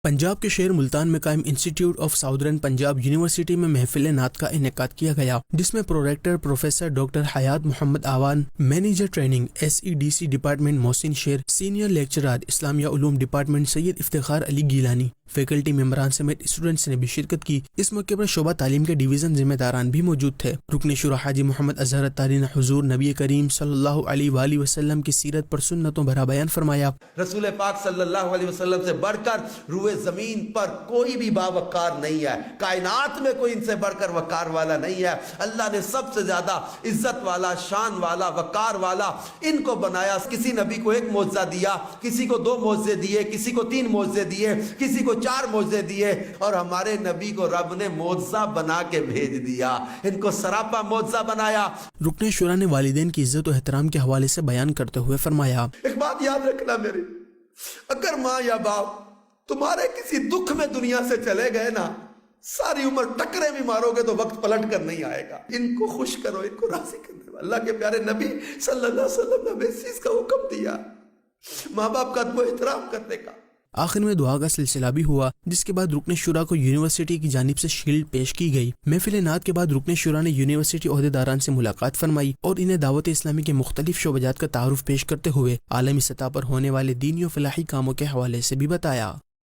پنجاب کے شہر ملتان میں قائم institute of southern Punjab university میں محفل نعت کا انعقاد کیا گیا، جس میں پروریکٹر پروفیسر ڈاکٹر حیات محمد آوان، مینیجر ٹریننگ SEDC ڈپارٹمنٹ محسن شیر، سینئر لیکچرار اسلامیہ علوم ڈپارٹمنٹ سید افتخار علی گیلانی، فیکلٹی ممبران سمیت اسٹوڈنٹس نے بھی شرکت کی۔ اس موقع پر شعبہ تعلیم کے ڈویژن ذمہ داران بھی موجود تھے۔ رکن شورا حاجی محمد اظہر التاری نے حضور نبی کریم صلی اللہ علیہ وآلہ وسلم کی سیرت پر سنتوں بھرا بیان فرمایا۔ رسول پاک صلی اللہ علیہ وسلم سے بڑھ کر روئے زمین پر کوئی بھی باوقار نہیں ہے، کائنات میں کوئی ان سے بڑھ کر وقار والا نہیں ہے۔ اللہ نے سب سے زیادہ عزت والا، شان والا، وقار والا ان کو بنایا۔ کسی نبی کو ایک معجزہ دیا، کسی کو 2 معجزے دیے، کسی کو 3 معجزے دیے، کسی کو 4 معجزے دیے، اور ہمارے نبی کو رب نے معجزہ بنا کے بھیج دیا، ان کو سراپا معجزہ بنایا۔ رکن شورا نے والدین کی عزت و احترام کے حوالے سے بیان کرتے ہوئے فرمایا، ایک بات یاد رکھنا میری، اگر ماں یا باپ تمہارے کسی دکھ میں دنیا سے چلے گئے نا، ساری عمر ٹکرے بھی مارو گے تو وقت پلٹ کر نہیں آئے گا۔ ان کو خوش کرو، ان کو راضی کرو۔ اللہ کے پیارے نبی صلی اللہ علیہ وسلم نے ہمیں اس چیز کا حکم دیا، ماں باپ کا ادب و احترام کرنے کا۔ آخر میں دعا کا سلسلہ بھی ہوا، جس کے بعد رکن شورا کو یونیورسٹی کی جانب سے شیلڈ پیش کی گئی۔ محفل نعت کے بعد رکن شورا نے یونیورسٹی عہدیداران سے ملاقات فرمائی اور انہیں دعوت اسلامی کے مختلف شعبجات کا تعارف پیش کرتے ہوئے عالمی سطح پر ہونے والے دینی و فلاحی کاموں کے حوالے سے بھی بتایا۔